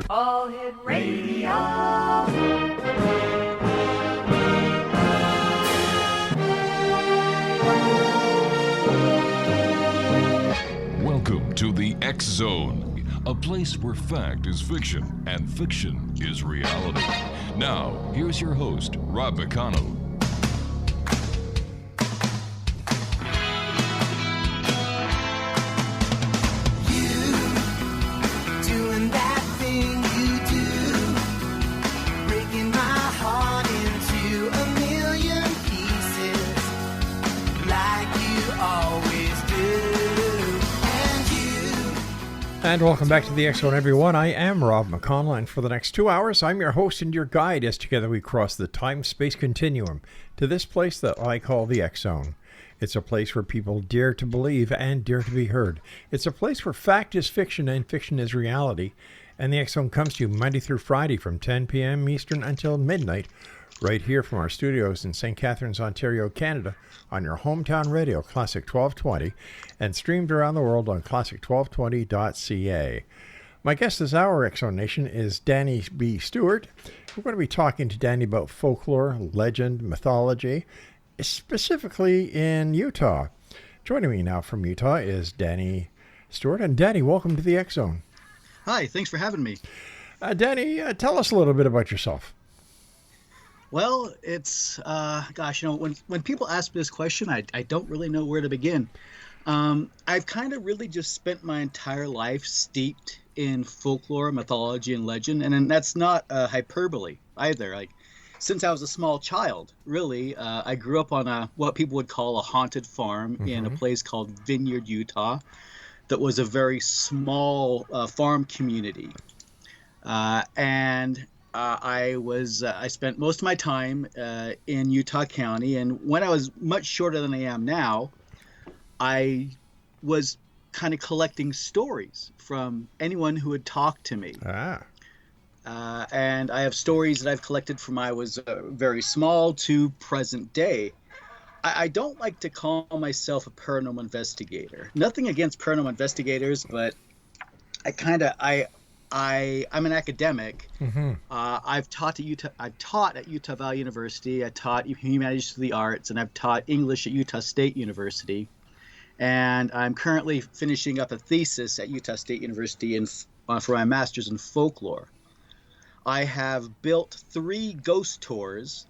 All Hit Radio. Welcome to the X Zone, a place where fact is fiction and fiction is reality. Now, here's your host, Rob McConnell. And welcome back to the X Zone, everyone. I am Rob McConnell, and for the next 2 hours, I'm your host and your guide as together we cross the time-space continuum to this place that I call the X Zone. It's a place where people dare to believe and dare to be heard. It's a place where fact is fiction and fiction is reality. And the X Zone comes to you Monday through Friday from 10 p.m. Eastern until midnight, right here from our studios in St. Catharines, Ontario, Canada, on your hometown radio, Classic 1220, and streamed around the world on classic1220.ca. My guest this hour, X Zone Nation, is Danny B Stewart. We're going to be talking to Danny about folklore, legend, mythology, specifically in Utah. Joining me now from Utah is Danny Stewart. And Danny, welcome to the X Zone. Hi, thanks for having me. Danny, tell us a little bit about yourself. Well, it's, when people ask me this question, I don't really know where to begin. I've kind of really just spent my entire life steeped in folklore, mythology, and legend. And that's not hyperbole either. Like, since I was a small child, really, I grew up on what people would call a haunted farm in a place called Vineyard, Utah, that was a very small farm community. I spent most of my time in Utah County, and when I was much shorter than I am now, I was kind of collecting stories from anyone who would talk to me. And I have stories that I've collected from I was very small to present day. I don't like to call myself a paranormal investigator. Nothing against paranormal investigators, but I'm an academic. I've taught at Utah Valley University. I taught humanities to the arts, and I've taught English at Utah State University. And I'm currently finishing up a thesis at Utah State University for my master's in folklore. I have built 3 ghost tours,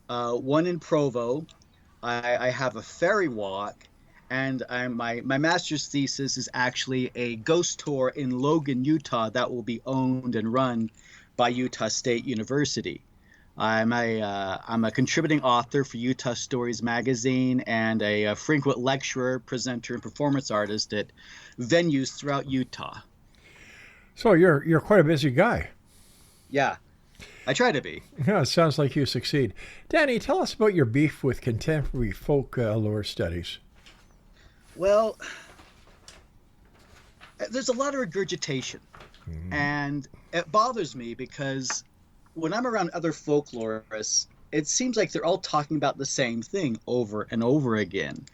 one in Provo. I have a ferry walk. And my master's thesis is actually a ghost tour in Logan, Utah, that will be owned and run by Utah State University. I'm a contributing author for Utah Stories magazine and a frequent lecturer, presenter, and performance artist at venues throughout Utah. So you're quite a busy guy. Yeah, I try to be. Yeah, it sounds like you succeed. Danny, tell us about your beef with contemporary folklore studies. Well, there's a lot of regurgitation, and it bothers me because when I'm around other folklorists, it seems like they're all talking about the same thing over and over again.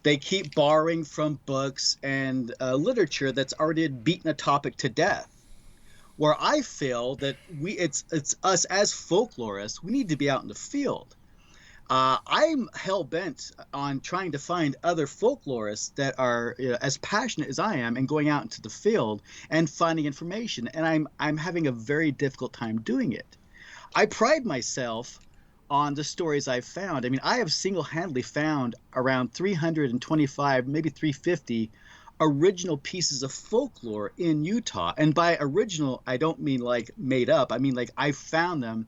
They keep borrowing from books and literature that's already beaten a topic to death. Where I feel that it's us as folklorists, we need to be out in the field. I'm hell-bent on trying to find other folklorists that are as passionate as I am and going out into the field and finding information. And I'm having a very difficult time doing it. I pride myself on the stories I've found. I mean, I have single-handedly found around 325, maybe 350 original pieces of folklore in Utah. And by original, I don't mean like made up. I mean like I found them.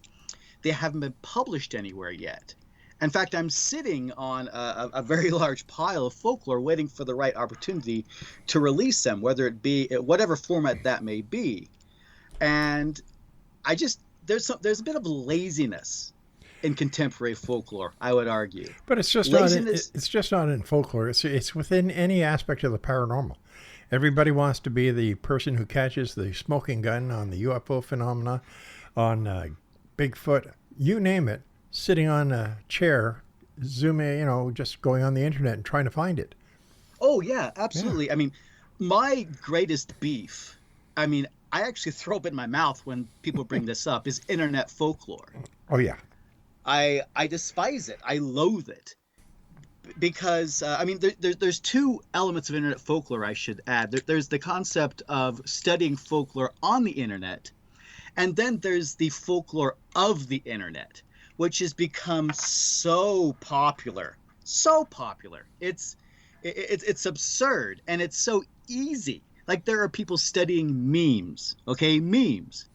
They haven't been published anywhere yet. In fact, I'm sitting on a very large pile of folklore waiting for the right opportunity to release them, whether it be whatever format that may be. And there's a bit of laziness in contemporary folklore, I would argue. But it's just not in folklore. It's within any aspect of the paranormal. Everybody wants to be the person who catches the smoking gun on the UFO phenomena, on Bigfoot, you name it, sitting on a chair, zooming, just going on the internet and trying to find it. Oh, yeah, absolutely. Yeah. I mean, my greatest beef, I actually throw up in my mouth when people bring this up, is internet folklore. Oh, yeah. I despise it. I loathe it. Because, there's two elements of internet folklore I should add. There's the concept of studying folklore on the internet, and then there's the folklore of the internet, which has become so popular. So popular. It's absurd, and it's so easy. Like, there are people studying memes, okay? Memes.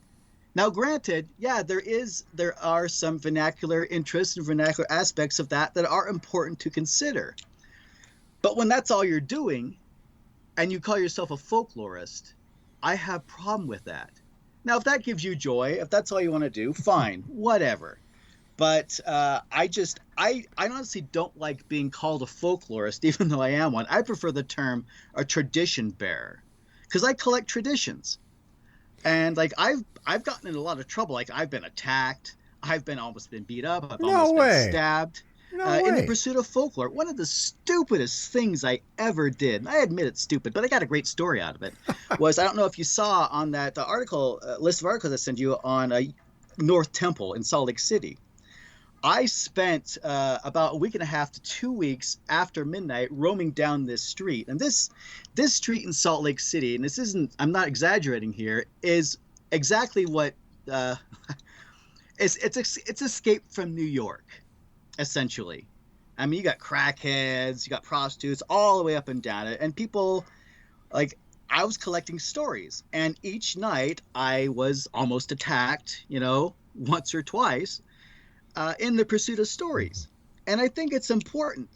Now, granted, yeah, there are some vernacular interests and vernacular aspects of that are important to consider. But when that's all you're doing, and you call yourself a folklorist, I have a problem with that. Now, if that gives you joy, if that's all you want to do, fine, whatever. But I honestly don't like being called a folklorist, even though I am one. I prefer the term a tradition bearer, because I collect traditions. And like I've gotten in a lot of trouble. Like I've been attacked. I've almost been beat up. I've almost been stabbed in the pursuit of folklore. One of the stupidest things I ever did, and I admit it's stupid, but I got a great story out of it, was I don't know if you saw on that article, list of articles I sent you on North Temple in Salt Lake City. I spent about a week and a half to 2 weeks after midnight roaming down this street. And this street in Salt Lake City, and this isn't, I'm not exaggerating here, is exactly what it's escape from New York, essentially. I mean, you got crackheads, you got prostitutes, all the way up and down it. And people, like, I was collecting stories. And each night I was almost attacked, once or twice. In the pursuit of stories. And I think it's important.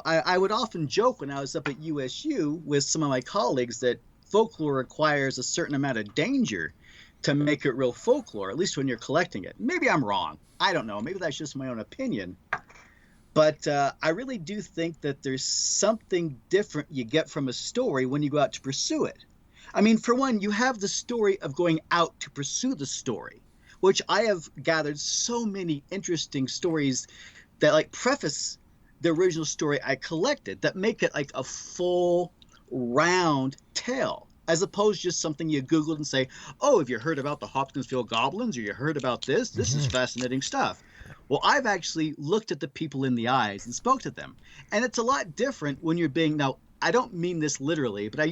I would often joke when I was up at USU with some of my colleagues that folklore requires a certain amount of danger to make it real folklore, at least when you're collecting it. Maybe I'm wrong. I don't know. Maybe that's just my own opinion. But I really do think that there's something different you get from a story when you go out to pursue it. I mean, for one, you have the story of going out to pursue the story, which I have gathered so many interesting stories that like preface the original story I collected, that make it like a full round tale, as opposed to just something you Googled and say, oh, have you heard about the Hopkinsville Goblins, or you heard about this? This is fascinating stuff. Well, I've actually looked at the people in the eyes and spoke to them. And it's a lot different when you're being, now, I don't mean this literally, but I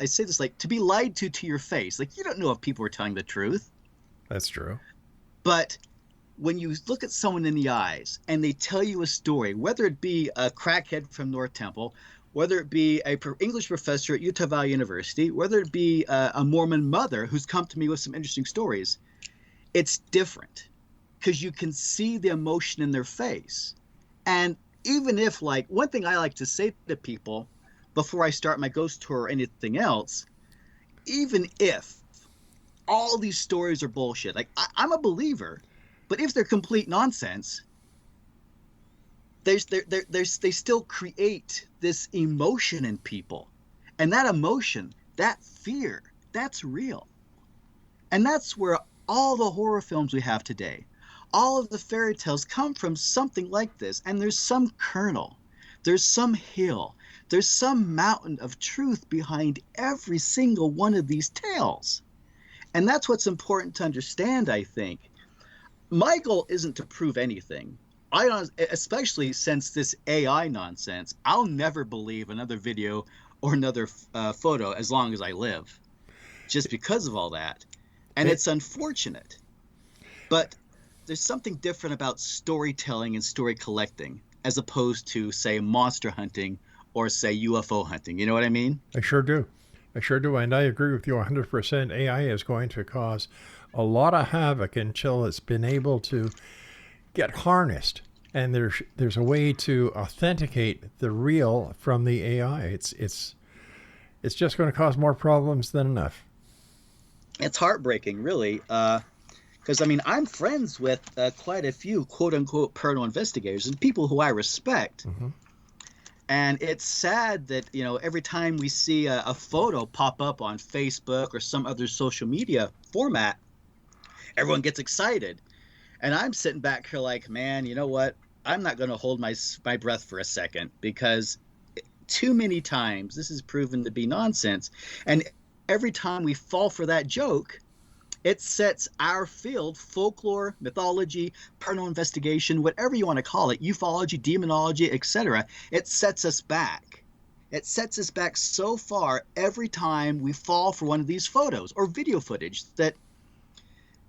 say this like to be lied to your face. Like, you don't know if people are telling the truth. That's true. But when you look at someone in the eyes and they tell you a story, whether it be a crackhead from North Temple, whether it be a English professor at Utah Valley University, whether it be a Mormon mother who's come to me with some interesting stories, it's different because you can see the emotion in their face. And even if, like, one thing I like to say to people before I start my ghost tour or anything else, even if all these stories are bullshit. Like, I'm a believer, but if they're complete nonsense, they still create this emotion in people. And that emotion, that fear, that's real. And that's where all the horror films we have today, all of the fairy tales come from something like this. And there's some kernel, there's some hill, there's some mountain of truth behind every single one of these tales. And that's what's important to understand, I think. My goal isn't to prove anything. Especially since this AI nonsense, I'll never believe another video or another photo as long as I live, just because of all that. And it's unfortunate. But there's something different about storytelling and story collecting as opposed to, say, monster hunting or, say, UFO hunting. You know what I mean? I sure do. And I agree with you 100%. AI is going to cause a lot of havoc until it's been able to get harnessed. And there's a way to authenticate the real from the AI. It's just going to cause more problems than enough. It's heartbreaking, really. Because, I mean, I'm friends with quite a few quote-unquote paranormal investigators and people who I respect. Mm-hmm. And it's sad that, every time we see a photo pop up on Facebook or some other social media format, everyone gets excited. And I'm sitting back here like, man, you know what? I'm not going to hold my breath for a second, because too many times this is proven to be nonsense. And every time we fall for that joke, It sets our field, folklore, mythology, paranormal investigation, whatever you want to call it, ufology, demonology, etc. It sets us back. It sets us back so far every time we fall for one of these photos or video footage that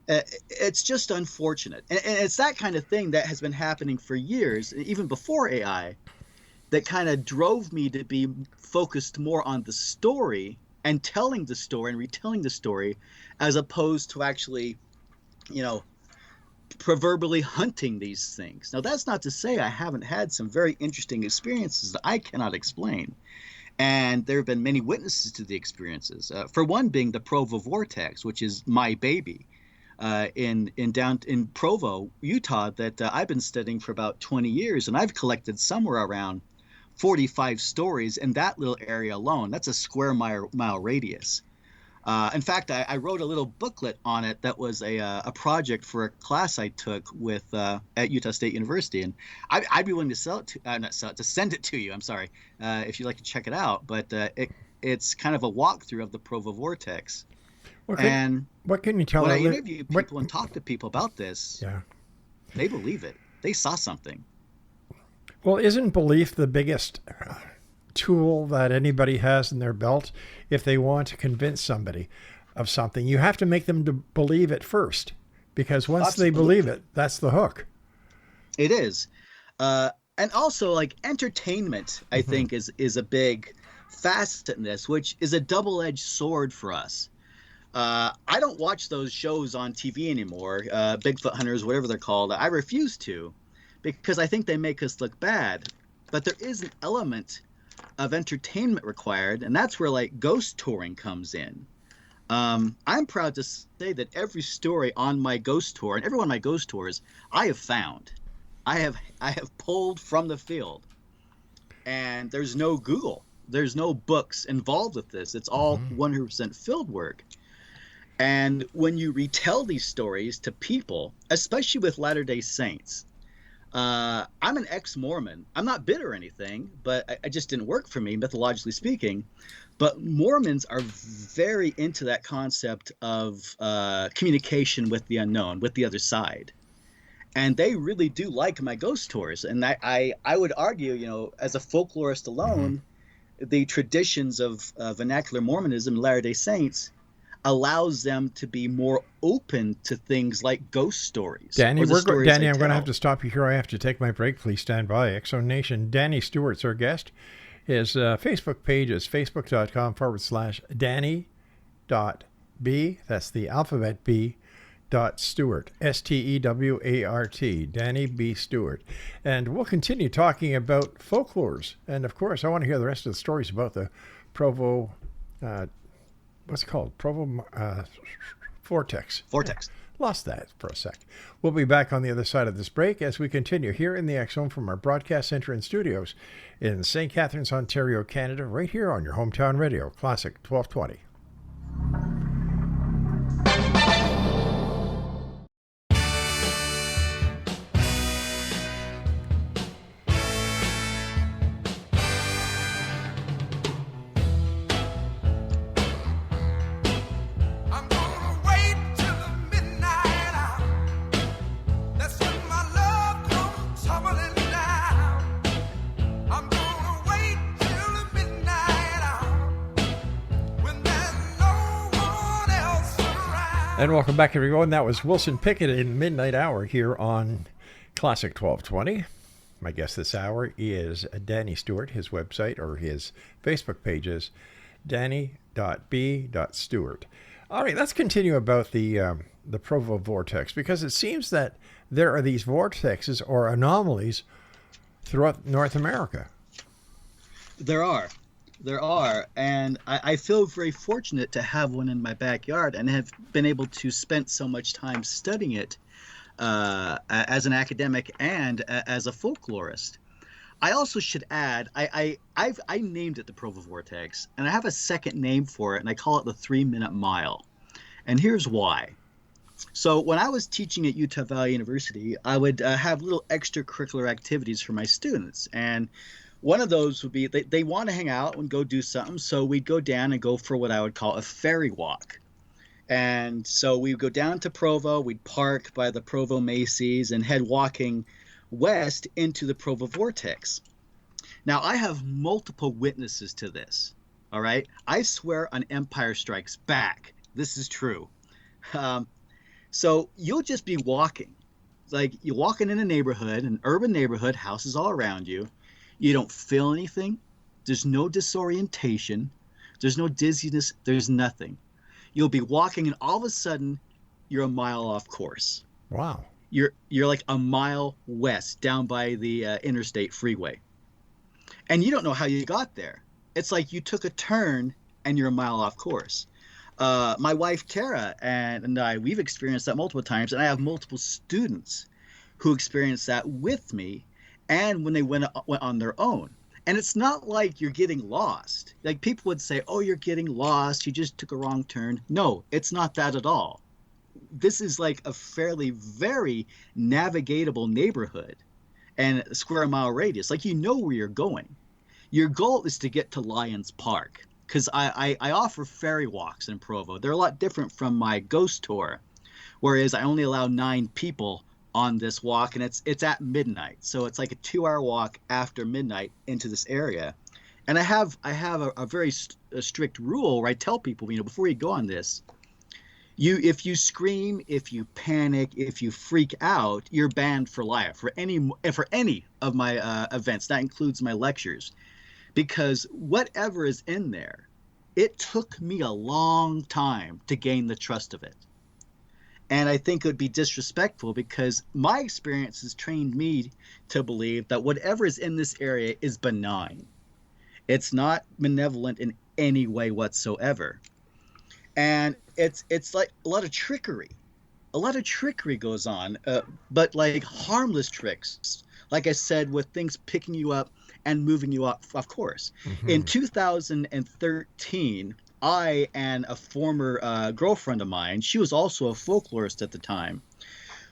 it's just unfortunate. And it's that kind of thing that has been happening for years, even before AI, that kind of drove me to be focused more on the story and telling the story and retelling the story, as opposed to actually, proverbially hunting these things. Now, that's not to say I haven't had some very interesting experiences that I cannot explain. And there have been many witnesses to the experiences. For one being the Provo Vortex, which is my baby in Provo, Utah, that I've been studying for about 20 years. And I've collected somewhere around 45 stories in that little area alone. That's a square mile radius. In fact, I wrote a little booklet on it that was a project for a class I took with at Utah State University, and I'd be willing to send it to you. I'm sorry, if you'd like to check it out. But it's kind of a walkthrough of the Provo Vortex. What can you tell? When I interview people and talk to people about this, yeah, they believe it. They saw something. Well, isn't belief the biggest tool that anybody has in their belt if they want to convince somebody of something? You have to make them to believe it first, because once they believe it, that's the hook. It is. And also, like, entertainment, I think, is a big facet in this, which is a double-edged sword for us. I don't watch those shows on TV anymore, Bigfoot Hunters, whatever they're called. I refuse to, because I think they make us look bad. But there is an element of entertainment required, and that's where, like, ghost touring comes in. I'm proud to say that every story on my ghost tour, and every one of my ghost tours, I have found. I have pulled from the field. And there's no Google. There's no books involved with this. It's all 100% field work. And when you retell these stories to people, especially with Latter-day Saints, I'm an ex-Mormon. I'm not bitter or anything, but I just didn't work for me, mythologically speaking. But Mormons are very into that concept of communication with the unknown, with the other side. And they really do like my ghost tours. And I would argue, as a folklorist alone, the traditions of vernacular Mormonism, Latter-day Saints, allows them to be more open to things like ghost stories. Danny, I'm going to have to stop you here. I have to take my break. Please stand by. X-Zone Nation, Danny Stewart's our guest. His Facebook page is facebook.com/Danny.B. That's the alphabet B. Stewart, Stewart, Danny B. Stewart. And we'll continue talking about folklores. And of course, I want to hear the rest of the stories about the Provo, what's it called? Provo Vortex. Vortex. Lost that for a sec. We'll be back on the other side of this break as we continue here in the X-Zone from our broadcast center and studios in St. Catharines, Ontario, Canada, right here on your hometown radio, Classic 1220. And welcome back, everyone. That was Wilson Pickett in Midnight Hour here on Classic 1220. My guest this hour is Danny Stewart. His website or his Facebook page is Danny.B.Stewart. All right, let's continue about the Provo Vortex, because it seems that there are these vortexes or anomalies throughout North America. There are, and I feel very fortunate to have one in my backyard and have been able to spend so much time studying it as an academic and as a folklorist. I also should add, I named it the Provo Vortex, and I have a second name for it, and I call it the 3-minute mile. And here's why. So when I was teaching at Utah Valley University, I would have little extracurricular activities for my students, and one of those would be they want to hang out and go do something, so we'd go down and go for what I would call a ferry walk. And so we would go down to Provo, we'd park by the Provo Macy's and head walking west into the Provo Vortex. Now, I have multiple witnesses to this, all right? I swear on Empire Strikes Back, this is true. So you'll just be walking. Like you're walking in a neighborhood, an urban neighborhood, houses all around you. You don't feel anything. There's no disorientation. There's no dizziness. There's nothing. You'll be walking and all of a sudden you're a mile off course. Wow. You're like a mile west down by the interstate freeway. And you don't know how you got there. It's like you took a turn and you're a mile off course. My wife, Tara, and I, we've experienced that multiple times, and I have multiple students who experienced that with me and when they went on their own. And it's not like you're getting lost. Like people would say, oh, you're getting lost. You just took a wrong turn. No, it's not that at all. This is like a fairly, very navigatable neighborhood and a square mile radius. Like you know where you're going. Your goal is to get to Lions Park. Because I offer ferry walks in Provo. They're a lot different from my ghost tour, whereas I only allow 9 people on this walk, and it's at midnight. So it's like a 2-hour walk after midnight into this area. And I have a very strict rule where I tell people, before you go on this, if you scream, if you panic, if you freak out, you're banned for life for any of my events. That includes my lectures. Because whatever is in there, it took me a long time to gain the trust of it. And I think it would be disrespectful because my experience has trained me to believe that whatever is in this area is benign. It's not malevolent in any way whatsoever. And it's like a lot of trickery. A lot of trickery goes on, but like harmless tricks. Like I said, with things picking you up and moving you off course. Mm-hmm. In 2013, I and a former girlfriend of mine, she was also a folklorist at the time,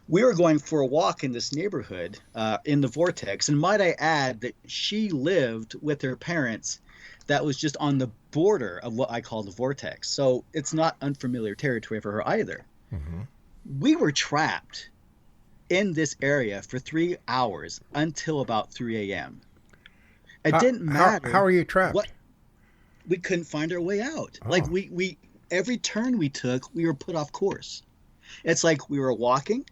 we were going for a walk in this neighborhood in the Vortex. And might I add that she lived with her parents that was just on the border of what I call the Vortex. So it's not unfamiliar territory for her either. Mm-hmm. We were trapped in this area for 3 hours until about 3 a.m. It didn't matter. How are you trapped? We couldn't find our way out. Oh. Like we every turn we took, we were put off course. It's like we were walking.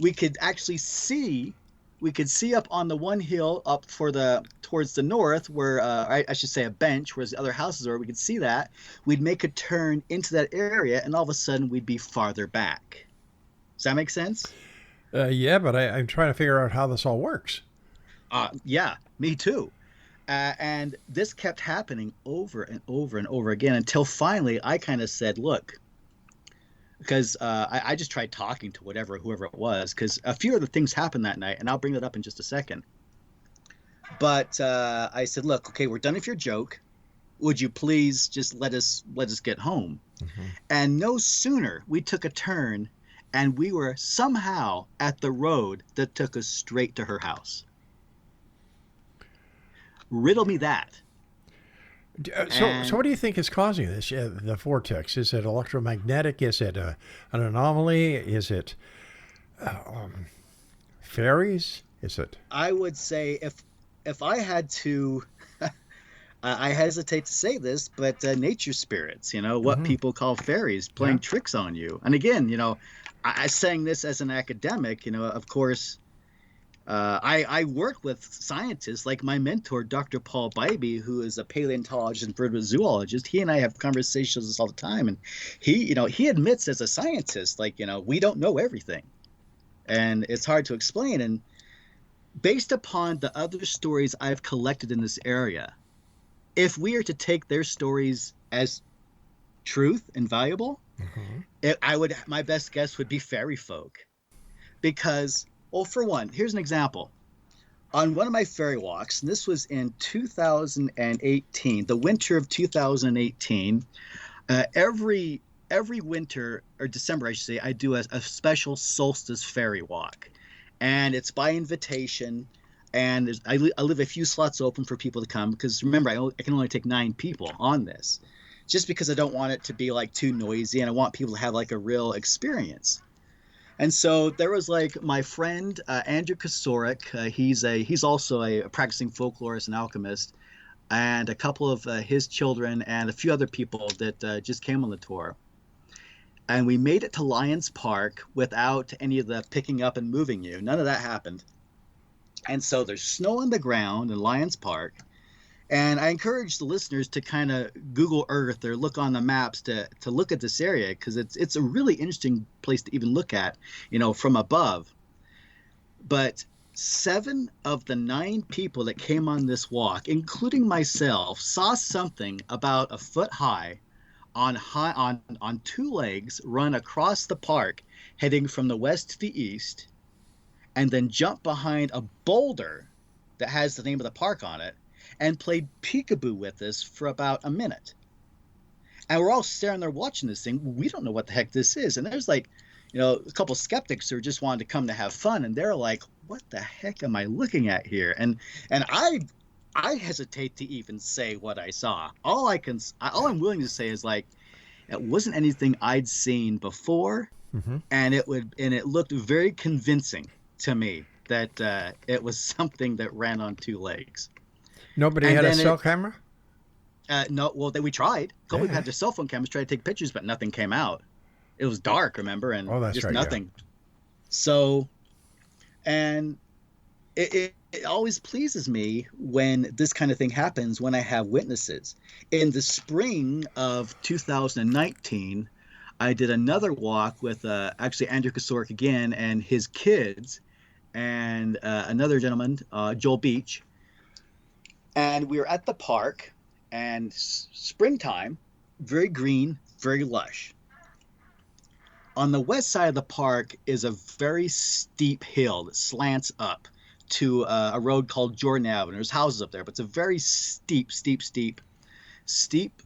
We could actually see. We could see up on the one hill up towards the north, where I should say a bench, where the other houses are. We could see that. We'd make a turn into that area, and all of a sudden we'd be farther back. Does that make sense? Yeah, but I'm trying to figure out how this all works. Yeah, me too. And this kept happening over and over and over again until finally I kind of said, look, because I just tried talking to whoever it was, because a few other things happened that night, and I'll bring that up in just a second. But I said, look, okay, we're done with your joke. Would you please just let us get home? Mm-hmm. And no sooner we took a turn, and we were somehow at the road that took us straight to her house. Riddle me that. So what do you think is causing this? The vortex? Is it electromagnetic? Is it an anomaly? Is it fairies? Is it? I would say if I had to, I hesitate to say this, but nature spirits. What mm-hmm. people call fairies playing tricks on you. And again, I saying this as an academic. Of course. I work with scientists like my mentor, Dr. Paul Bybee, who is a paleontologist and vertebrate zoologist. He and I have conversations all the time, and he admits as a scientist, we don't know everything, and it's hard to explain. And based upon the other stories I've collected in this area, if we are to take their stories as truth and valuable, mm-hmm. My best guess would be fairy folk, because. Well, for one, here's an example. On one of my ferry walks, and this was in 2018, the winter of 2018, every winter, or December, I should say, I do a special solstice ferry walk. And it's by invitation, and I leave a few slots open for people to come, because remember, I can only take 9 people on this. just because I don't want it to be like too noisy, and I want people to have like a real experience. And so there was like my friend Andrew Kosorek. He's also a practicing folklorist and alchemist, and a couple of his children and a few other people that just came on the tour. And we made it to Lions Park without any of the picking up and moving you. None of that happened. And so there's snow on the ground in Lions Park. And I encourage the listeners to kind of Google Earth or look on the maps to look at this area, because it's a really interesting place to even look at, from above. But 7 of the 9 people that came on this walk, including myself, saw something about a foot high on 2 legs run across the park, heading from the west to the east, and then jump behind a boulder that has the name of the park on it, and played peekaboo with us for about a minute. And we're all staring there watching this thing. We don't know what the heck this is. And there's like, a couple skeptics who just wanted to come to have fun, and they're like, what the heck am I looking at here? And I hesitate to even say what I saw. All I'm willing to say is like, it wasn't anything I'd seen before, and it looked very convincing to me that it was something that ran on 2 legs. Nobody had a cell camera? No. Well, we tried. A couple had their cell phone cameras, tried to take pictures, but nothing came out. It was dark, remember, and just nothing. Yeah. So, and it always pleases me when this kind of thing happens, when I have witnesses. In the spring of 2019, I did another walk with actually Andrew Kosorek again and his kids, and another gentleman, Joel Beach. And we were at the park, and springtime, very green, very lush. On the west side of the park is a very steep hill that slants up to a road called Jordan Avenue. There's houses up there, but it's a very steep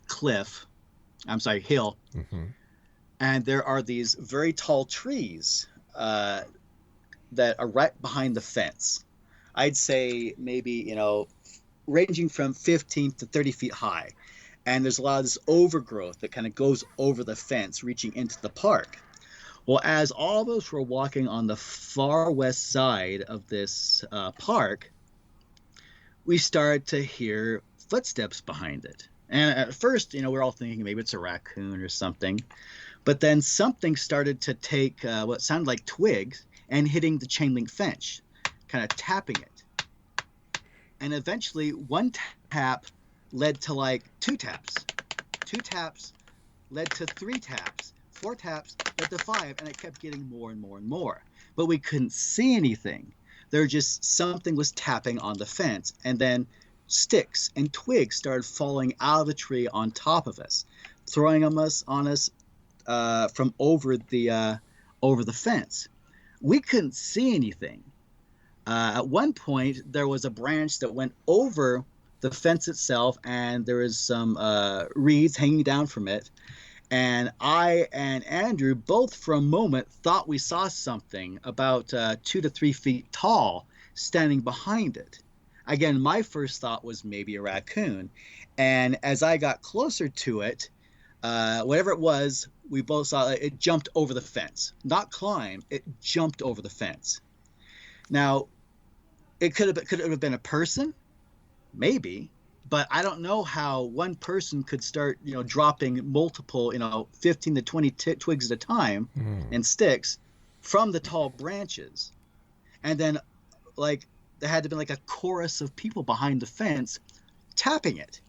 cliff. Hill. Mm-hmm. And there are these very tall trees that are right behind the fence. I'd say maybe, ranging from 15 to 30 feet high. And there's a lot of this overgrowth that kind of goes over the fence, reaching into the park. Well, as all of us were walking on the far west side of this park, we started to hear footsteps behind it. And at first, we're all thinking maybe it's a raccoon or something. But then something started to take what sounded like twigs and hitting the chain link fence, kind of tapping it. And eventually, one tap led to like 2 taps. 2 taps led to 3 taps. 4 taps led to 5, and it kept getting more and more and more. But we couldn't see anything. There just something was tapping on the fence, and then sticks and twigs started falling out of the tree on top of us, throwing on us from over the fence. We couldn't see anything. At one point, there was a branch that went over the fence itself, and there was some reeds hanging down from it. And I and Andrew both for a moment thought we saw something about 2 to 3 feet tall standing behind it. Again, my first thought was maybe a raccoon. And as I got closer to it, whatever it was, we both saw it jumped over the fence. Not climb, it jumped over the fence. Now, could it have been a person? Maybe. But I don't know how one person could start, dropping multiple, 15 to 20 twigs at a time and sticks from the tall branches. And then, like, there had to be like a chorus of people behind the fence tapping it.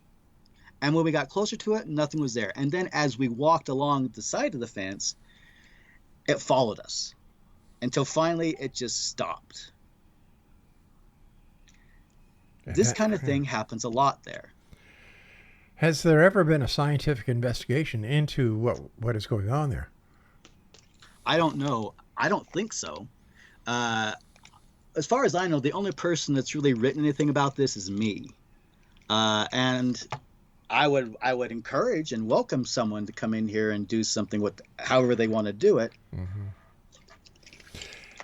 And when we got closer to it, nothing was there. And then as we walked along the side of the fence, it followed us until finally it just stopped. This kind of thing happens a lot there. Has there ever been a scientific investigation into what is going on there? I don't know. I don't think so. As far as I know, the only person that's really written anything about this is me. And I would encourage and welcome someone to come in here and do something with however they want to do it. Mm-hmm.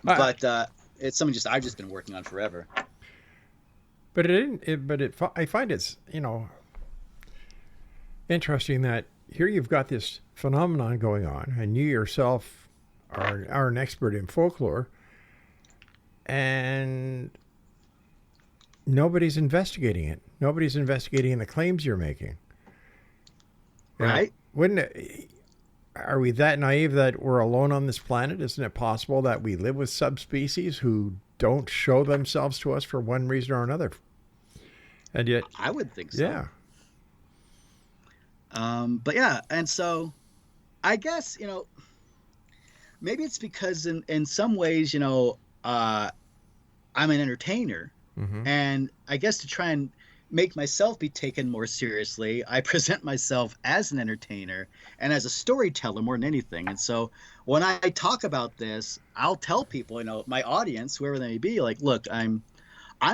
But it's something I've just been working on forever. But I find it's interesting that here you've got this phenomenon going on, and you yourself are an expert in folklore, and nobody's investigating it. Nobody's investigating the claims you're making. Right? Wouldn't it, are we that naive that we're alone on this planet? Isn't it possible that we live with subspecies who don't show themselves to us for one reason or another? And yet, I would think so. yeah. But yeah, and so I guess, maybe it's because in some ways, I'm an entertainer. And I guess to try and make myself be taken more seriously, I present myself as an entertainer and as a storyteller more than anything. And so when I talk about this, I'll tell people, my audience, whoever they may be, like, look, I'm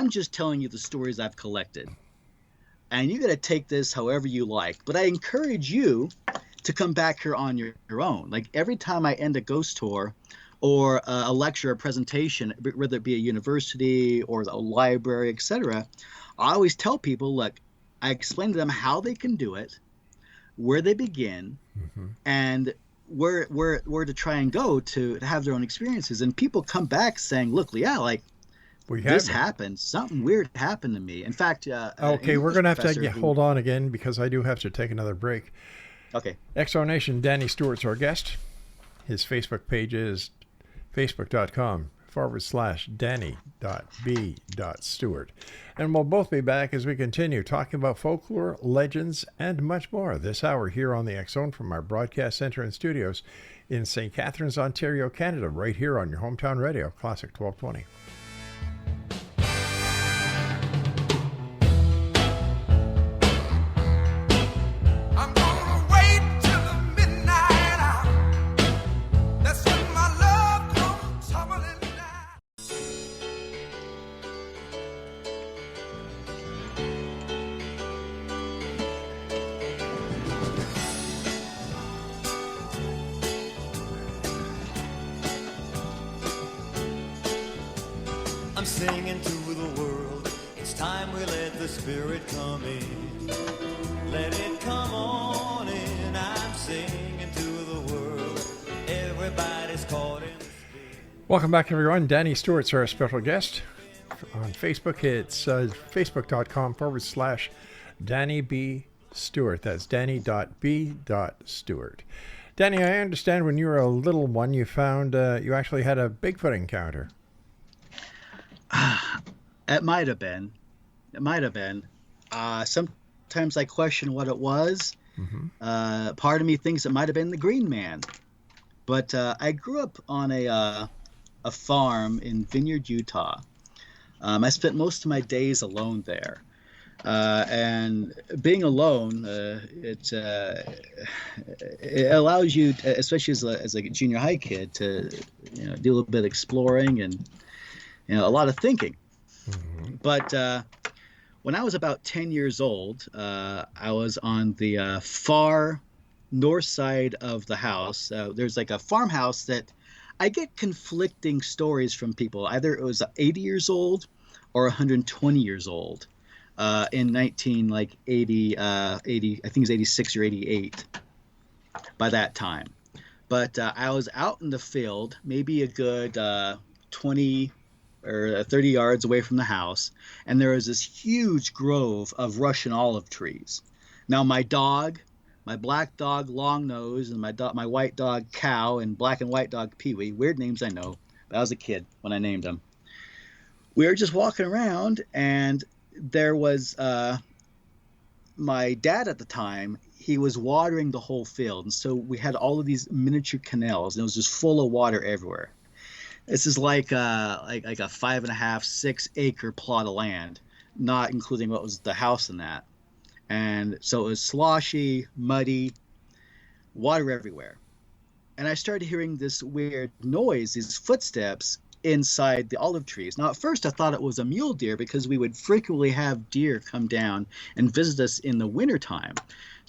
just telling you the stories I've collected. And you got to take this however you like. But I encourage you to come back here on your own. Like every time I end a ghost tour or a lecture or presentation, whether it be a university or a library, etc., I always tell people, look, I explain to them how they can do it, where they begin, and where to try and go to have their own experiences. And people come back saying, look, yeah, like, this happened. Something weird happened to me. In fact, okay, we're going to have to hold on again because I do have to take another break. Okay. Exonation, Danny Stewart's our guest. His Facebook page is facebook.com/Danny.B.Stewart. And we'll both be back as we continue talking about folklore, legends, and much more this hour here on the X Zone from our broadcast center and studios in St. Catharines, Ontario, Canada, right here on your hometown radio, Classic 1220. Singing to the world, it's time we let the spirit come in. Let it come on in. I'm singing to the world, everybody's caught in the spirit. Welcome back, everyone. Danny Stewart's our special guest. On Facebook, it's facebook.com/Danny B. Stewart. That's Danny.B.Stewart. Danny, I understand when you were a little one, you found you actually had a Bigfoot encounter. It might have been. Sometimes I question what it was. Part of me thinks it might have been the Green Man. But I grew up on a farm in Vineyard, Utah. I spent most of my days alone there. And being alone, it allows you, especially as a junior high kid, to do a little bit of exploring and a lot of thinking. But when I was about 10 years old, I was on the far north side of the house. There's like a farmhouse that I get conflicting stories from people. Either it was 80 years old or 120 years old in 1980, I think it was 86 or 88 by that time. But I was out in the field, maybe a good 20 or 30 yards away from the house, and there was this huge grove of Russian olive trees. Now my dog, my black dog Long Nose, and my white dog Cow, and black and white dog Pee-wee, weird names I know, but I was a kid when I named them. We were just walking around, and there was my dad at the time. He was watering the whole field, and so we had all of these miniature canals, and it was just full of water everywhere. This is like a 5.5, 6 acre plot of land, not including what was the house in that. And so it was sloshy, muddy, water everywhere. And I started hearing this weird noise, these footsteps inside the olive trees. Now, at first I thought it was a mule deer because we would frequently have deer come down and visit us in the wintertime.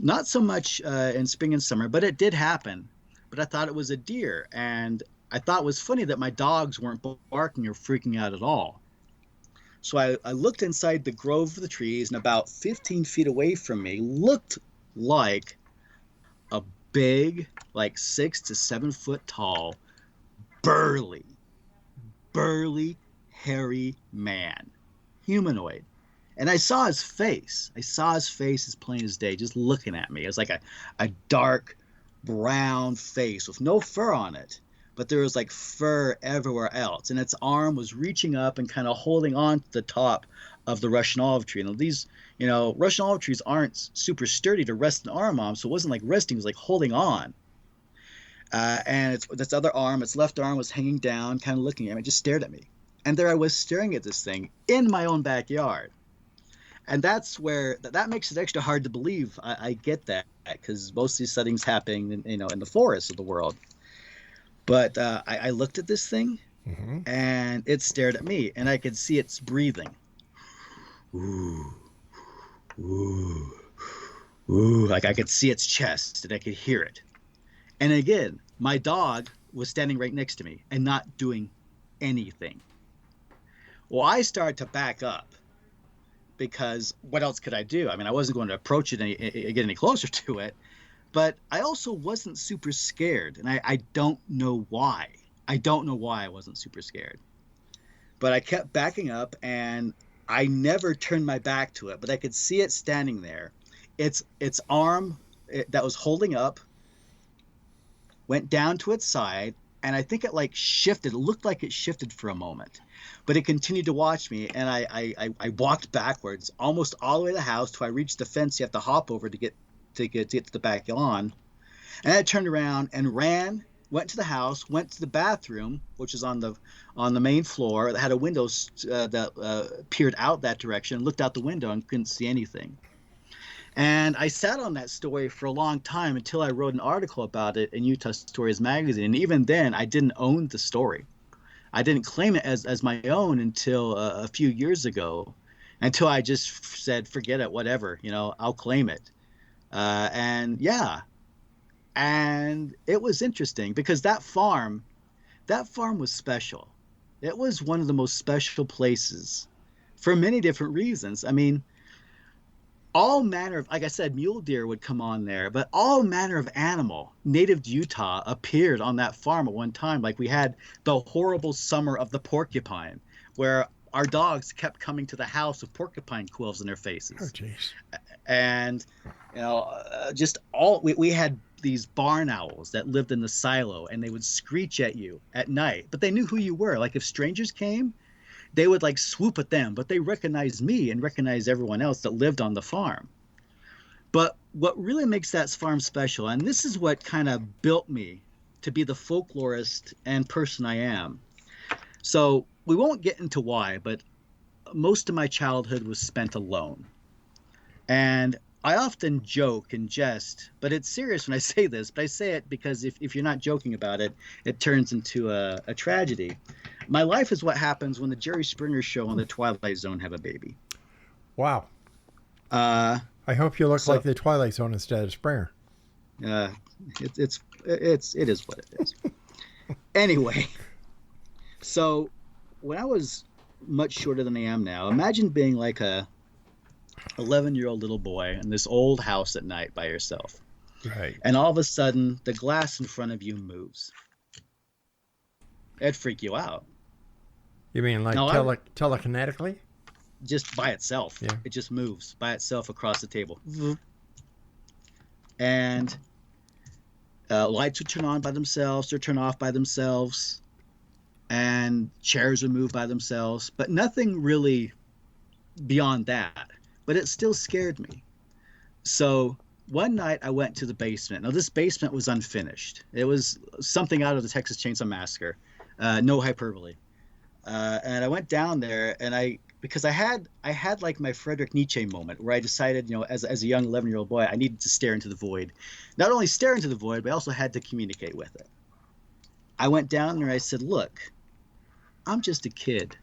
Not so much in spring and summer, but it did happen. But I thought it was a deer, and I thought it was funny that my dogs weren't barking or freaking out at all. So I looked inside the grove of the trees, and about 15 feet away from me looked like big, like 6 to 7 foot tall, burly, hairy man, humanoid. And I saw his face. I saw his face as plain as day, just looking at me. It was like a dark brown face with no fur on it, but there was like fur everywhere else. And its arm was reaching up and kind of holding on to the top of the Russian olive tree. And these, Russian olive trees aren't super sturdy to rest an arm on, so it wasn't like resting, it was like holding on. And its other arm, its left arm, was hanging down, kind of looking at me, just stared at me. And there I was staring at this thing in my own backyard. And that's where that makes it extra hard to believe. I get that, because most of these sightings happen, in the forests of the world. But I looked at this thing, and it stared at me, and I could see its breathing. Ooh, ooh, ooh! Like I could see its chest, and I could hear it. And again, my dog was standing right next to me and not doing anything. Well, I started to back up, because what else could I do? I mean, I wasn't going to approach it get any closer to it, but I also wasn't super scared, and I don't know why. I don't know why I wasn't super scared. But I kept backing up, and I never turned my back to it, but I could see it standing there. Its arm that was holding up went down to its side, and I think it like shifted. It looked like it shifted for a moment, but it continued to watch me. And I walked backwards almost all the way to the house till I reached the fence you have to hop over to get to the back lawn. And I turned around and ran, went to the house, went to the bathroom, which is on the main floor that had a window that peered out that direction, looked out the window and couldn't see anything. And I sat on that story for a long time until I wrote an article about it in Utah Stories magazine. And even then, I didn't own the story. I didn't claim it as my own until a few years ago, until I just said, forget it, whatever, I'll claim it. And it was interesting, because that farm was special. It was one of the most special places for many different reasons. I mean, all manner of, like I said, mule deer would come on there, but all manner of animal native to Utah appeared on that farm at one time. Like we had the horrible summer of the porcupine, where our dogs kept coming to the house with porcupine quills in their faces. Oh, jeez. And, we had these barn owls that lived in the silo, and they would screech at you at night, but they knew who you were. Like if strangers came, they would like swoop at them, but they recognized me and recognized everyone else that lived on the farm. But what really makes that farm special, and this is what kind of built me to be the folklorist and person I am. So we won't get into why, but most of my childhood was spent alone. And I often joke and jest, but it's serious when I say this, but I say it because if you're not joking about it, it turns into a tragedy. My life is what happens when the Jerry Springer Show and the Twilight Zone have a baby. Wow. I hope you look like the Twilight Zone instead of Springer. It is what it is. Anyway, so when I was much shorter than I am now, imagine being like a 11-year-old little boy in this old house at night by yourself. Right. And all of a sudden, the glass in front of you moves. It'd freak you out. You mean like telekinetically? Just by itself. Yeah. It just moves by itself across the table. And lights would turn on by themselves or turn off by themselves. And chairs would move by themselves. But nothing really beyond that. But it still scared me. So one night I went to the basement. Now this basement was unfinished. It was something out of the Texas Chainsaw Massacre. No hyperbole. And I went down there, and because I had like my Friedrich Nietzsche moment where I decided, as a young 11-year-old boy, I needed to stare into the void. Not only stare into the void, but I also had to communicate with it. I went down there and I said, look, I'm just a kid,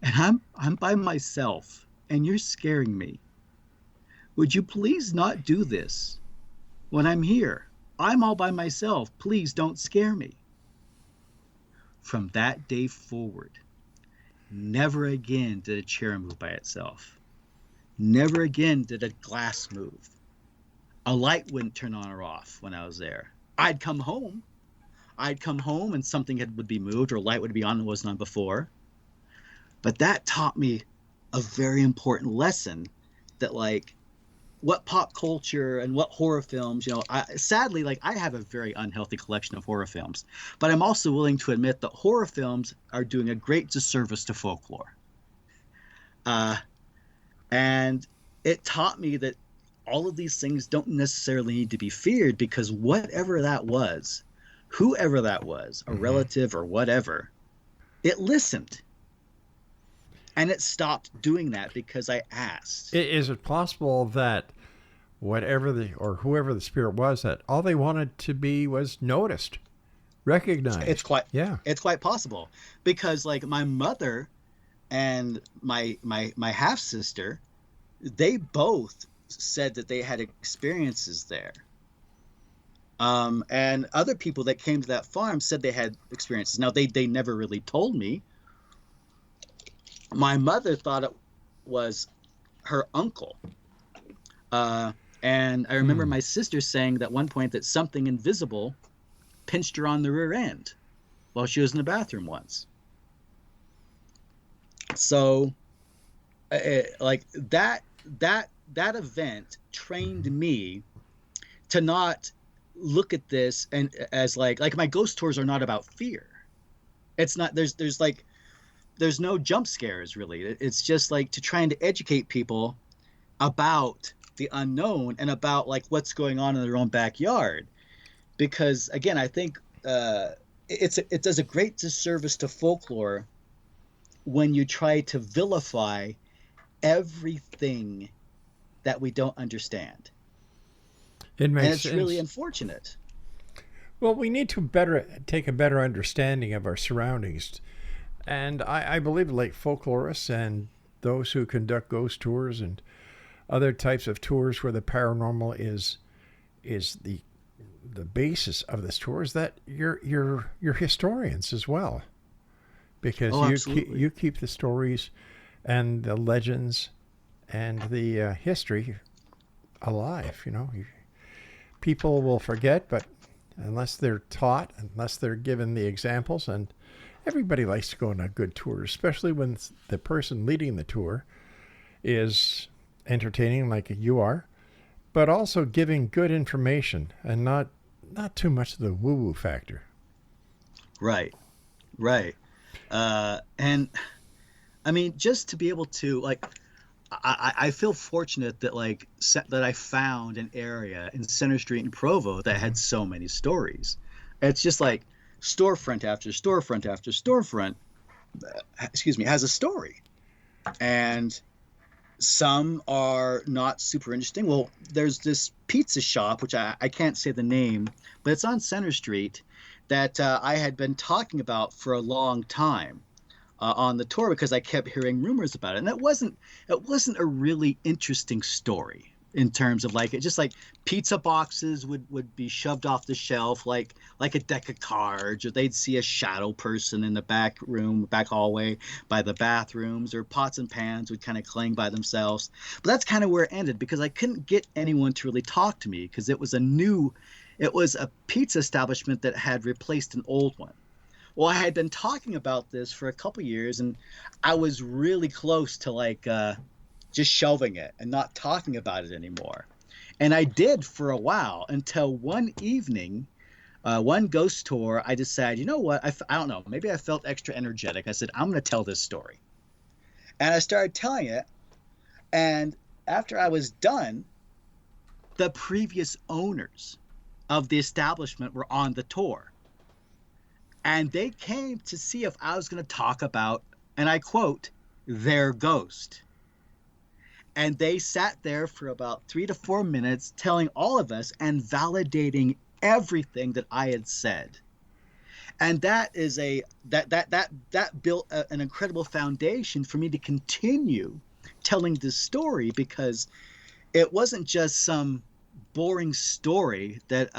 and I'm by myself, and you're scaring me. Would you please not do this when I'm here? I'm all by myself. Please don't scare me. From that day forward, never again did a chair move by itself. Never again did a glass move. a light wouldn't turn on or off when I was there. I'd come home and something would be moved or a light would be on that wasn't on before. But that taught me a very important lesson that, like, what pop culture and what horror films, sadly, like, I have a very unhealthy collection of horror films, but I'm also willing to admit that horror films are doing a great disservice to folklore. And it taught me that all of these things don't necessarily need to be feared, because whatever that was, whoever that was, a relative or whatever, it listened. And it stopped doing that because I asked. Is it possible that whoever the spirit was, that all they wanted to be was noticed, recognized? It's quite possible, because like my mother and my half sister, they both said that they had experiences there. And other people that came to that farm said they had experiences. Now they never really told me. My mother thought it was her uncle. And I remember my sister saying that one point that something invisible pinched her on the rear end while she was in the bathroom once. So like that event trained me to not look at this and as like my ghost tours are not about fear. It's not, there's no jump scares really. It's just like to trying to educate people about the unknown and about like what's going on in their own backyard. Because again, I think it does a great disservice to folklore when you try to vilify everything that we don't understand. It makes and it's sense. really unfortunate. Well, we need to take a better understanding of our surroundings. And I believe like folklorists and those who conduct ghost tours and other types of tours where the paranormal is the basis of this tour, is that you're historians as well, because you keep the stories and the legends and the history alive. People will forget, but unless they're taught, unless they're given the examples, and everybody likes to go on a good tour, especially when the person leading the tour is entertaining like you are, but also giving good information and not too much of the woo-woo factor. Right. And I mean, just to be able to like, I feel fortunate that that I found an area in Center Street in Provo that had so many stories. It's just like storefront after storefront after storefront, has a story. And some are not super interesting. Well, there's this pizza shop, which I can't say the name, but it's on Center Street that I had been talking about for a long time on the tour because I kept hearing rumors about it. And it wasn't a really interesting story in terms of like, it just like pizza boxes would be shoved off the shelf like a deck of cards, or they'd see a shadow person in the back hallway by the bathrooms, or pots and pans would kind of cling by themselves. But that's kind of where it ended, because I couldn't get anyone to really talk to me, because it was a pizza establishment that had replaced an old one. Well, I had been talking about this for a couple years, and I was really close to just shelving it and not talking about it anymore. And I did for a while, until one evening, one ghost tour, I decided, you know what? I don't know. Maybe I felt extra energetic. I said, I'm going to tell this story. And I started telling it. And after I was done, the previous owners of the establishment were on the tour. And they came to see if I was going to talk about, and I quote, their ghost. And they sat there for about 3 to 4 minutes telling all of us and validating everything that I had said. And that is that built an incredible foundation for me to continue telling this story, because it wasn't just some boring story that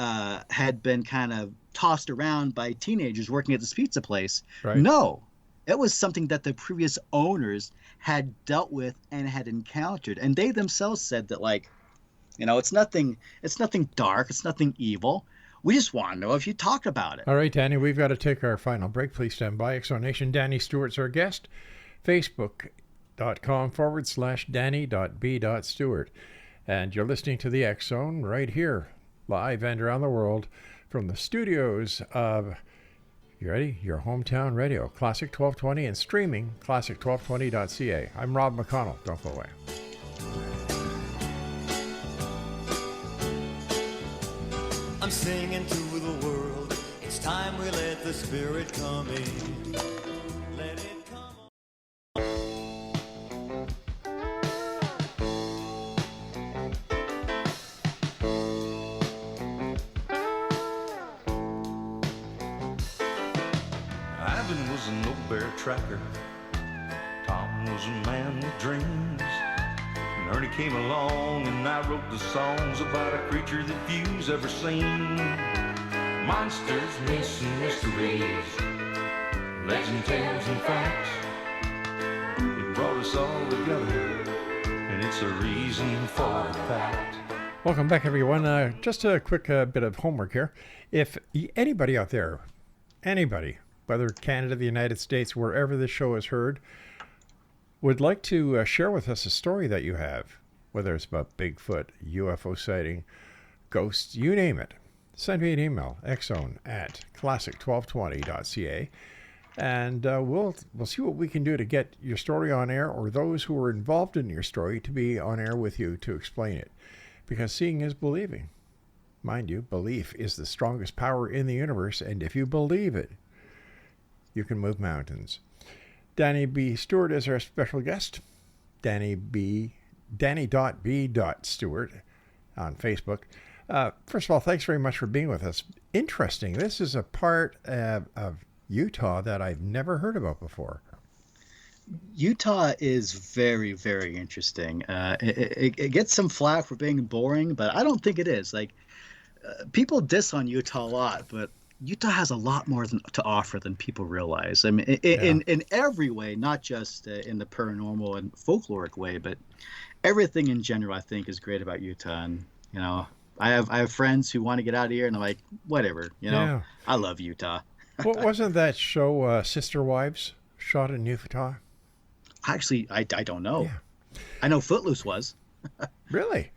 had been kind of tossed around by teenagers working at this pizza place. Right. No, it was something that the previous owners had dealt with and had encountered. And they themselves said that You know, it's nothing dark, it's nothing evil. We just want to know if you talk about it. All right, Danny, we've got to take our final break. Please stand by. X Zone Nation, Danny Stewart's our guest. Facebook.com/Danny.B.Stewart. And you're listening to the X Zone right here, live and around the world from the studios of, you ready? Your hometown radio, Classic 1220, and streaming classic1220.ca. I'm Rob McConnell. Don't go away. I'm singing to the world. It's time we let the spirit come in. Let it come on. Ivan was an old bear tracker. Tom was a man with dreams. And Ernie came along and I wrote the songs about a creature that few's ever seen. Monsters, myths, and mysteries, legend, tales, and facts. It brought us all together, and it's a reason for the fact. Welcome back, everyone. Just a quick bit of homework here. If anybody out there, anybody, whether Canada, the United States, wherever this show is heard, would like to share with us a story that you have, whether it's about Bigfoot, UFO sighting, ghosts, you name it, send me an email, xzone@classic1220.ca, and we'll see what we can do to get your story on air, or those who are involved in your story to be on air with you to explain it. Because seeing is believing. Mind you, belief is the strongest power in the universe, and if you believe it, you can move mountains. Danny B. Stewart is our special guest. Danny.B.Stewart on Facebook. First of all, thanks very much for being with us. Interesting. This is a part of Utah that I've never heard about before. Utah is very, very interesting. It gets some flack for being boring, but I don't think it is. Like, people diss on Utah a lot, but Utah has a lot more to offer than people realize. I mean, in every way, not just in the paranormal and folkloric way, but everything in general, I think, is great about Utah. And you know, I have friends who want to get out of here, and I'm like, whatever. You know, Yeah. I love Utah. What wasn't that show Sister Wives shot in Utah? Actually, I don't know. Yeah. I know Footloose was. Really?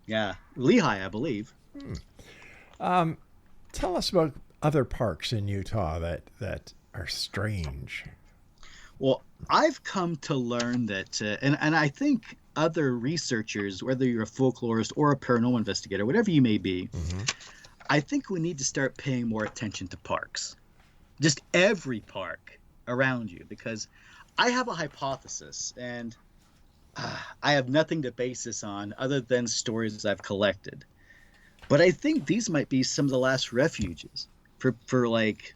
Yeah, Lehigh, I believe. Tell us about other parks in Utah that are strange. Well, I've come to learn that, and I think other researchers, whether you're a folklorist or a paranormal investigator, whatever you may be, I think we need to start paying more attention to parks. Just every park around you, because I have a hypothesis, and I have nothing to base this on other than stories I've collected. But I think these might be some of the last refuges for like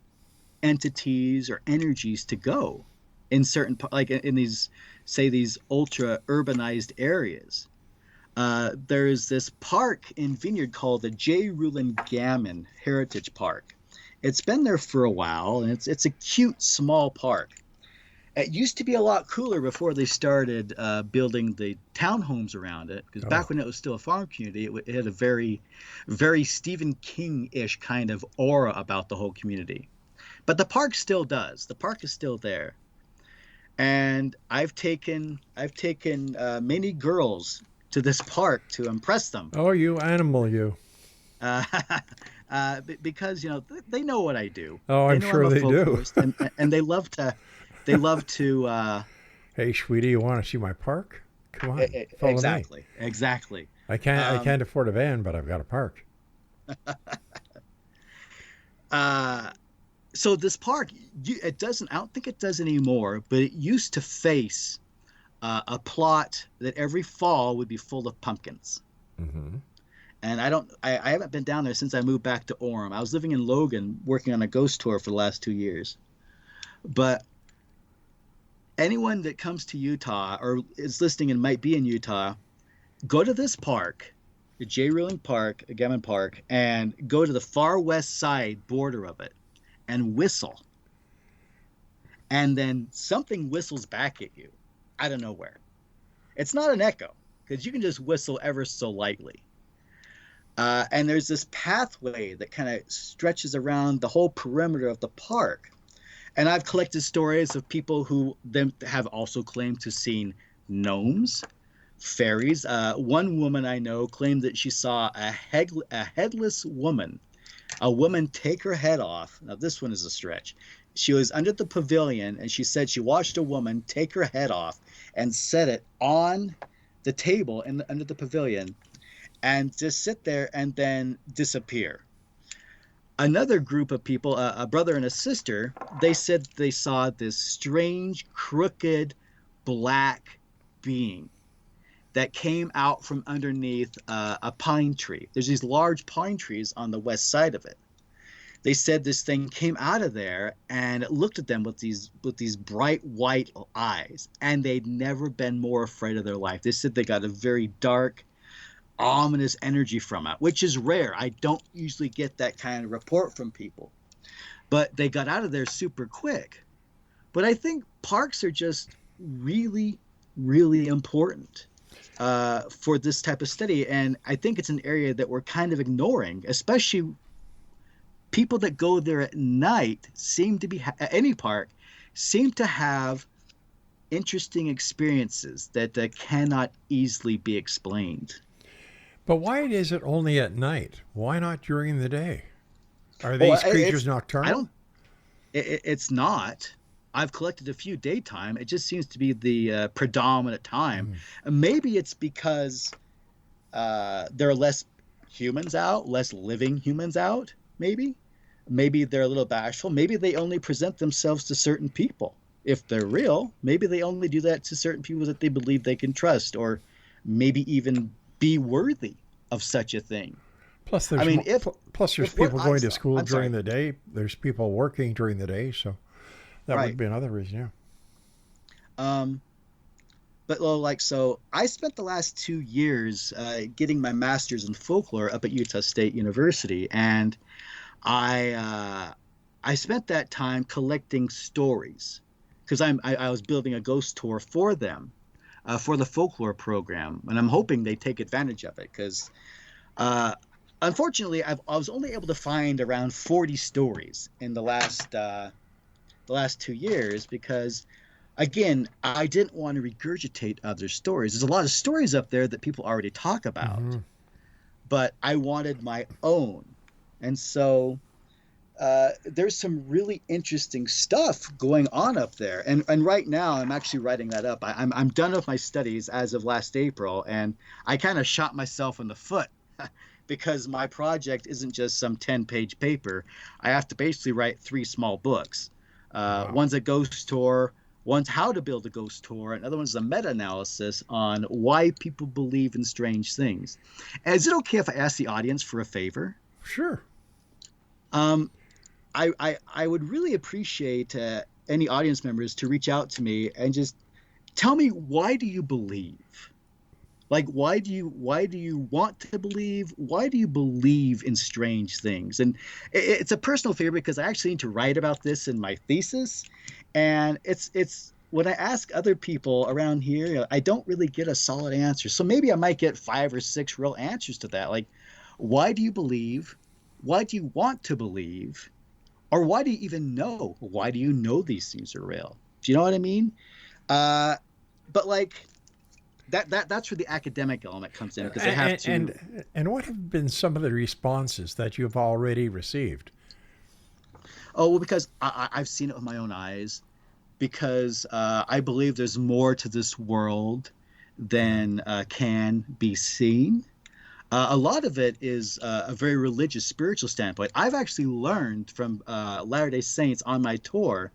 entities or energies to go in certain, like in these, say, these ultra urbanized areas. There's this park in Vineyard called the J. Rulin Gammon Heritage Park. It's been there for a while, and it's a cute small park. It used to be a lot cooler before they started building the townhomes around it, because back when it was still a farm community, it had a very, very Stephen King-ish kind of aura about the whole community. But the park still does. The park is still there. And I've taken many girls to this park to impress them. Oh, you animal, you. Because, you know, they know what I do. Oh, I'm sure they do. And they love to... They love to. Hey, sweetie, you want to see my park? Come on, follow exactly, me. Exactly. I can't afford a van, but I've got a park. So this park, it doesn't. I don't think it does anymore. But it used to face a plot that every fall would be full of pumpkins. Mm-hmm. And I haven't been down there since I moved back to Orem. I was living in Logan, working on a ghost tour for the last 2 years. But anyone that comes to Utah or is listening and might be in Utah, go to this park, the J. Rulin Park, Gammon Park, and go to the far west side border of it and whistle. And then something whistles back at you out of nowhere. It's not an echo, because you can just whistle ever so lightly. And there's this pathway that kind of stretches around the whole perimeter of the park. And I've collected stories of people who then have also claimed to seen gnomes, fairies. One woman I know claimed that she saw a headless woman, a woman take her head off. Now, this one is a stretch. She was under the pavilion, and she said she watched a woman take her head off and set it on the table under the pavilion and just sit there and then disappear. Another group of people, a brother and a sister, they said they saw this strange, crooked, black being that came out from underneath a pine tree. There's these large pine trees on the west side of it. They said this thing came out of there and it looked at them with these bright white eyes, and they'd never been more afraid of their life. They said they got a very dark, ominous energy from it, which is rare. I don't usually get that kind of report from people, but they got out of there super quick. But I think parks are just really, really important for this type of study, and I think it's an area that we're kind of ignoring, especially people that go there at night seem to be at any park seem to have interesting experiences that cannot easily be explained. But why is it only at night? Why not during the day? Are these creatures nocturnal? It's not. I've collected a few daytime. It just seems to be the predominant time. Maybe it's because there are less humans out, less living humans out, maybe. Maybe they're a little bashful. Maybe they only present themselves to certain people. If they're real, maybe they only do that to certain people that they believe they can trust, or maybe even be worthy of such a thing. Plus, there's people going to school during the day. There's people working during the day, so that would be another reason, yeah. But so I spent the last 2 years getting my master's in folklore up at Utah State University, and I spent that time collecting stories because I was building a ghost tour for them. For the folklore program, and I'm hoping they take advantage of it because, unfortunately, I was only able to find around 40 stories in the last 2 years because, again, I didn't want to regurgitate other stories. There's a lot of stories up there that people already talk about, but I wanted my own, and so there's some really interesting stuff going on up there. And right now I'm actually writing that up. I'm done with my studies as of last April, and I kind of shot myself in the foot because my project isn't just some 10-page paper. I have to basically write 3 small books. One's a ghost tour, one's how to build a ghost tour, and another one's a meta-analysis on why people believe in strange things. And is it okay if I ask the audience for a favor? Sure. I would really appreciate any audience members to reach out to me and just tell me, why do you believe? Like, why do you want to believe? Why do you believe in strange things? And it's a personal favor because I actually need to write about this in my thesis. And it's when I ask other people around here, I don't really get a solid answer. So maybe I might get 5 or 6 real answers to that. Like, why do you believe? Why do you want to believe? Or why do you even know? Why do you know these things are real? Do you know what I mean? But like that's where the academic element comes in because they have to. And what have been some of the responses that you've already received? Oh, well, because I've seen it with my own eyes. Because I believe there's more to this world than can be seen. A lot of it is a very religious, spiritual standpoint. I've actually learned from Latter-day Saints on my tour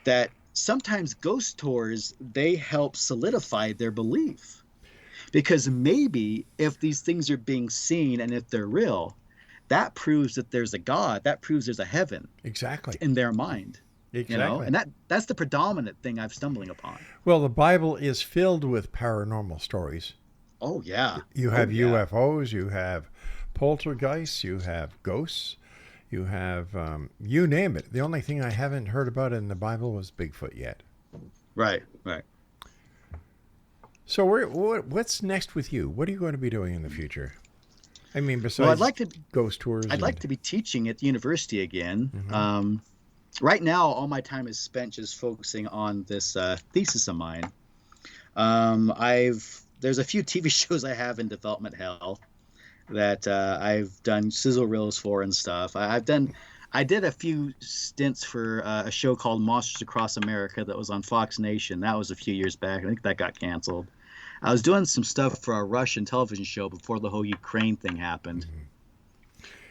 that sometimes ghost tours, they help solidify their belief. Because maybe if these things are being seen and if they're real, that proves that there's a God. That proves there's a heaven. Exactly. In their mind. Exactly. You know? And that's the predominant thing I'm stumbling upon. Well, the Bible is filled with paranormal stories. Oh, yeah. You have UFOs, you have poltergeists, you have ghosts, you have, you name it. The only thing I haven't heard about in the Bible was Bigfoot yet. Right. So what's next with you? What are you going to be doing in the future? I mean, besides Well, I'd like to. ghost tours. I'd like to be teaching at the university again. Right now, all my time is spent just focusing on this thesis of mine. There's a few TV shows I have in development hell that I've done sizzle reels for and stuff. I did a few stints for a show called Monsters Across America that was on Fox Nation. That was a few years back. I think that got canceled. I was doing some stuff for a Russian television show before the whole Ukraine thing happened.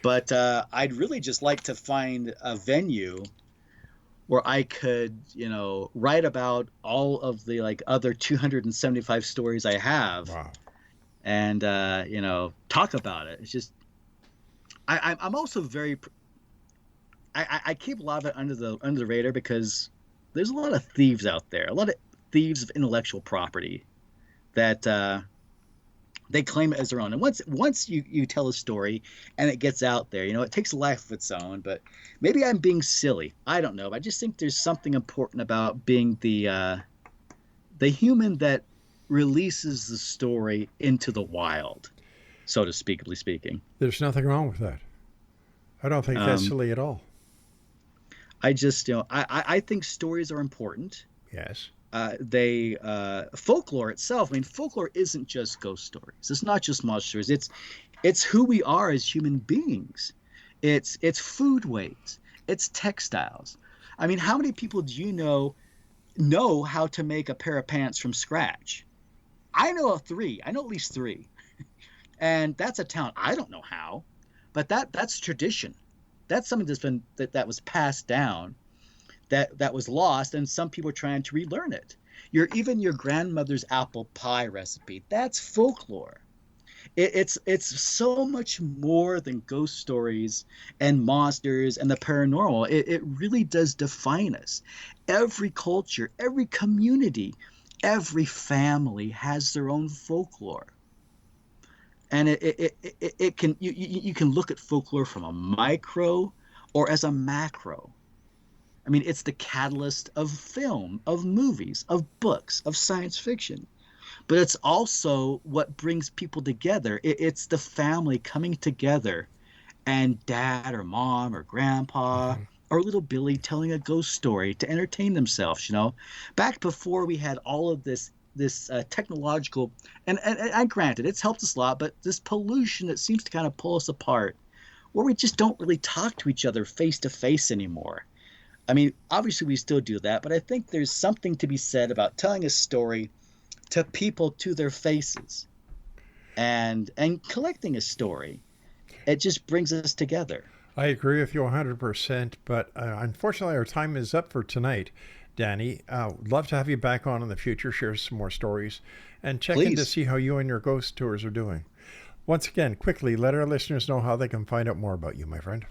But I'd really just like to find a venue where I could, write about all of the other 275 stories I have. Wow. And talk about it. It's just I'm also very I keep a lot of it under the radar because there's a lot of thieves out there, a lot of thieves of intellectual property that they claim it as their own. And once you tell a story and it gets out there, it takes a life of its own. But maybe I'm being silly. I don't know. I just think there's something important about being the human that releases the story into the wild, so to speaking. There's nothing wrong with that. I don't think that's silly at all. I just, I think stories are important. Yes. Folklore itself. I mean, folklore isn't just ghost stories. It's not just monster stories. It's who we are as human beings. It's food ways. It's textiles. I mean, how many people do you know how to make a pair of pants from scratch? I know at least three, and that's a talent. I don't know how, but that's tradition. That's something that's been that was passed down, that was lost, and some people are trying to relearn it. Even your grandmother's apple pie recipe, that's folklore. It's so much more than ghost stories and monsters and the paranormal. It really does define us. Every culture, every community, every family has their own folklore. And it can you can look at folklore from a micro or as a macro. I mean, it's the catalyst of film, of movies, of books, of science fiction. But it's also what brings people together. It's the family coming together, and dad or mom or grandpa or little Billy telling a ghost story to entertain themselves. Back before we had all of this technological, and granted, it's helped us a lot, but this pollution that seems to kind of pull us apart, where we just don't really talk to each other face to face anymore. I mean, obviously we still do that, but I think there's something to be said about telling a story to people to their faces, and collecting a story. It just brings us together. I agree with you 100%, but unfortunately our time is up for tonight. Danny, would love to have you back on in the future, share some more stories, and check in to see how you and your ghost tours are doing. Once again, quickly, let our listeners know how they can find out more about you, my friend.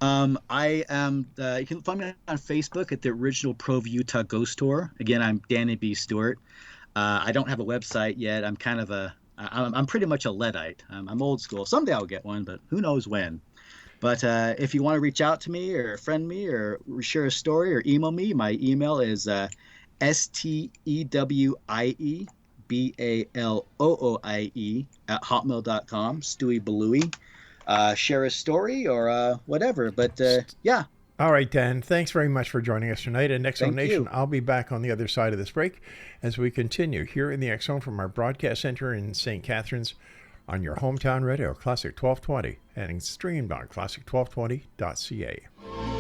I am. You can find me on Facebook at the original Prov Utah Ghost Tour. Again, I'm Danny B Stewart. I don't have a website yet. I'm kind of I'm pretty much a Luddite. I'm old school. Someday I'll get one, but who knows when. But if you want to reach out to me or friend me or share a story or email me, my email is stewiebalooie@hotmail.com. Stewie Balooie. Share a story or whatever. But yeah. All right, Dan. Thanks very much for joining us tonight. And X Zone Nation, I'll be back on the other side of this break as we continue here in the X Zone from our broadcast center in St. Catharines on your hometown radio, Classic 1220, and streamed on classic1220.ca.